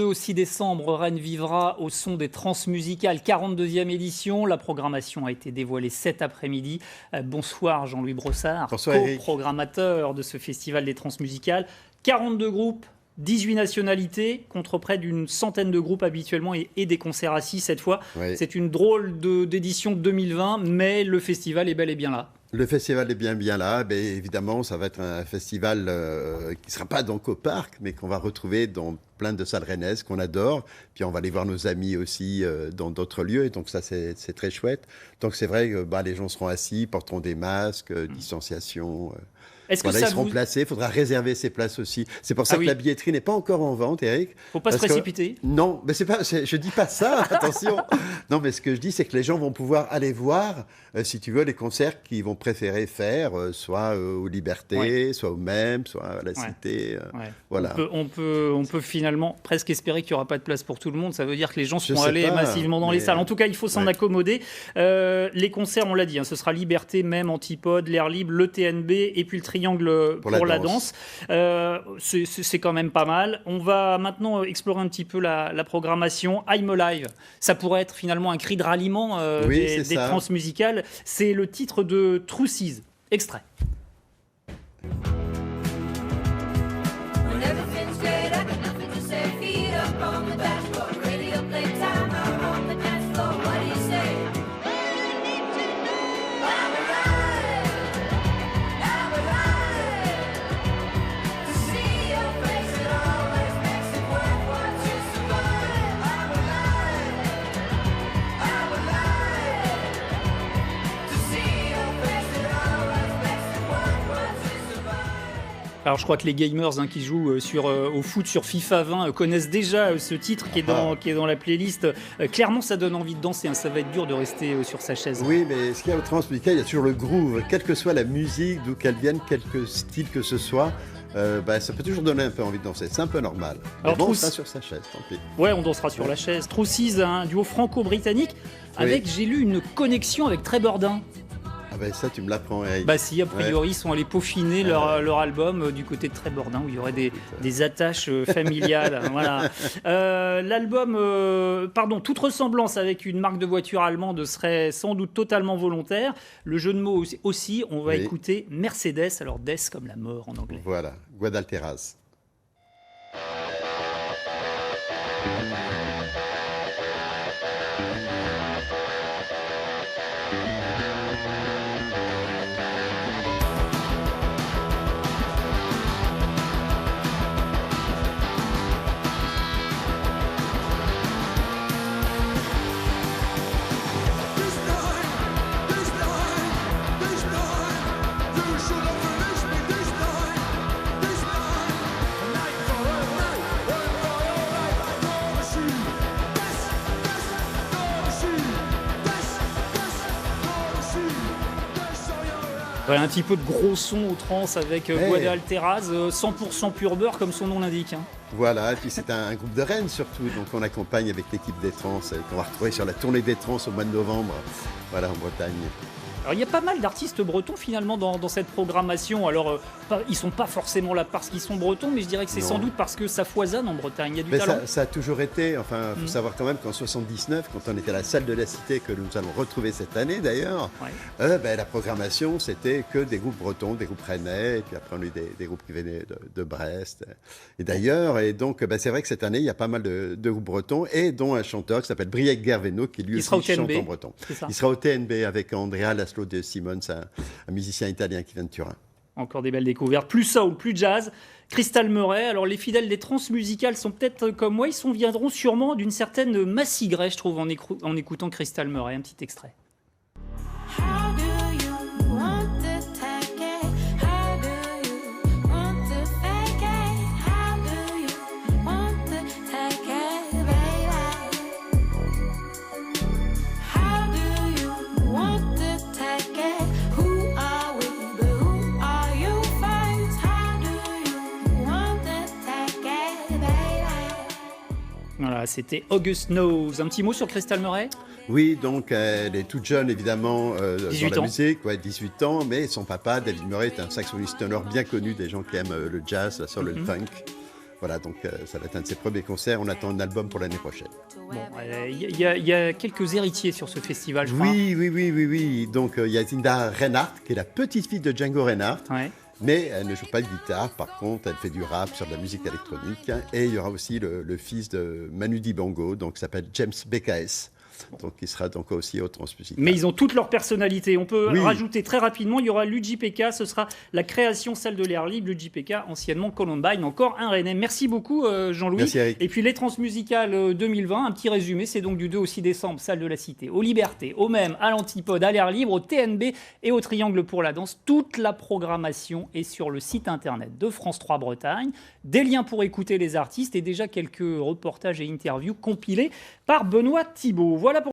Au 6 décembre, Rennes vivra au son des Transmusicales, 42e édition. La programmation a été dévoilée cet après-midi. Bonsoir Jean-Louis Brossard, Bonsoir, Eric. co-programmateur de ce festival des Transmusicales. 42 groupes, 18 nationalités, contre près d'une centaine de groupes habituellement et des concerts assis cette fois. Oui. C'est une drôle d'édition 2020, mais le festival est bel et bien là. Le festival est bien là. Mais évidemment, ça va être un festival qui ne sera pas donc au parc, mais qu'on va retrouver dans plein de salles rennaises qu'on adore. Puis on va aller voir nos amis aussi dans d'autres lieux. Et donc ça, c'est très chouette. Donc c'est vrai que les gens seront assis, porteront des masques, distanciation. Est-ce que Voilà, ça ils seront placés. Il faudra réserver ses places aussi. C'est pour ça que la billetterie n'est pas encore en vente, Eric. Faut pas se précipiter. Non, mais je dis pas ça. Attention. Non, mais ce que je dis, c'est que les gens vont pouvoir aller voir, si tu veux, les concerts qu'ils vont préférer faire, soit aux Libertés, soit au MEM, soit à la Cité. Voilà. On peut finalement presque espérer qu'il n'y aura pas de place pour tout le monde. Ça veut dire que les gens seront allés massivement dans les salles. En tout cas, il faut s'en accommoder. Les concerts, on l'a dit, ce sera Liberté, MEM, Antipode, l'Air Libre, le TNB et puis le Triangle pour la danse. C'est quand même pas mal. On va maintenant explorer un petit peu la programmation. I'm Alive, ça pourrait être finalement un cri de ralliement des transmusicales. C'est le titre de Truces. Extrait. Alors je crois que les gamers qui jouent au foot sur FIFA 20 connaissent déjà ce titre qui est dans la playlist. Clairement, ça donne envie de danser. Ça va être dur de rester sur sa chaise. Oui, mais ce qu'il y a au transmusical, il y a toujours le groove. Quelle que soit la musique, d'où qu'elle vienne, quelque style que ce soit, ça peut toujours donner un peu envie de danser. C'est un peu normal. Alors, on sera sur sa chaise, tant pis. Ouais, on dansera sur la chaise. Truces, un duo franco-britannique avec, j'ai lu, une connexion avec Trébordin. Ah ben ça, tu me l'apprends, Eric. Si, a priori, ils sont allés peaufiner leur album du côté de Trébordin, où il y aurait des attaches familiales. Voilà. L'album, toute ressemblance avec une marque de voiture allemande serait sans doute totalement volontaire. Le jeu de mots aussi, on va écouter Mercedes, alors Death comme la mort en anglais. Voilà, Guadalteras. Un petit peu de gros son au trans avec Guadalteras, 100% pur beurre comme son nom l'indique. Voilà, et puis c'est un groupe de Rennes surtout, donc on accompagne avec l'équipe des trans qu'on va retrouver sur la tournée des trans au mois de novembre, en Bretagne. Alors il y a pas mal d'artistes bretons finalement dans cette programmation. Alors ils sont pas forcément là parce qu'ils sont bretons, mais je dirais que c'est sans doute parce que ça foisonne en Bretagne. Il y a du talent. Ça a toujours été. Enfin, faut savoir quand même qu'en 79, quand on était à la salle de la Cité que nous allons retrouver cette année d'ailleurs, la programmation c'était que des groupes bretons, des groupes rennais, et puis après on a eu des groupes qui venaient de Brest. Et d'ailleurs, donc c'est vrai que cette année il y a pas mal de groupes bretons et dont un chanteur qui s'appelle Briec Gerveno qui lui aussi chante en breton. Il sera au TNB avec Andrea Laszlo de Simons, un musicien italien qui vient de Turin. Encore des belles découvertes, plus soul, plus jazz. Crystal Murray, alors les fidèles des transmusicales sont peut-être comme moi, ils viendront sûrement d'une certaine massigraie, je trouve, en écoutant Crystal Murray. Un petit extrait. Voilà, c'était August Knows. Un petit mot sur Crystal Murray ? Oui, donc elle est toute jeune évidemment dans la ans. musique, 18 ans, mais son papa, David Murray, est un saxophoniste ténor bien connu des gens qui aiment le jazz, la soul et le funk. Voilà, donc ça va être un de ses premiers concerts. On attend un album pour l'année prochaine. Il y a quelques héritiers sur ce festival, je crois. Oui. Donc il y a Zinda Reinhardt, qui est la petite-fille de Django Reinhardt. Ouais. Mais elle ne joue pas de guitare, par contre, elle fait du rap sur de la musique électronique. Et il y aura aussi le fils de Manu Dibango, donc qui s'appelle James BKS. Donc, il sera donc aussi au Transmusical. Mais ils ont toutes leurs personnalités. On peut rajouter très rapidement, il y aura l'UJPK, ce sera la création salle de l'air libre, l'UJPK, anciennement Columbine, encore un Rennais. Merci beaucoup Jean-Louis. Merci Eric. Et puis les Transmusicales 2020, un petit résumé, c'est donc du 2 au 6 décembre, salle de la Cité, aux Libertés, au même, à l'Antipode, à l'air libre, au TNB et au Triangle pour la danse. Toute la programmation est sur le site internet de France 3 Bretagne. Des liens pour écouter les artistes et déjà quelques reportages et interviews compilés par Benoît Thibault. Voilà pour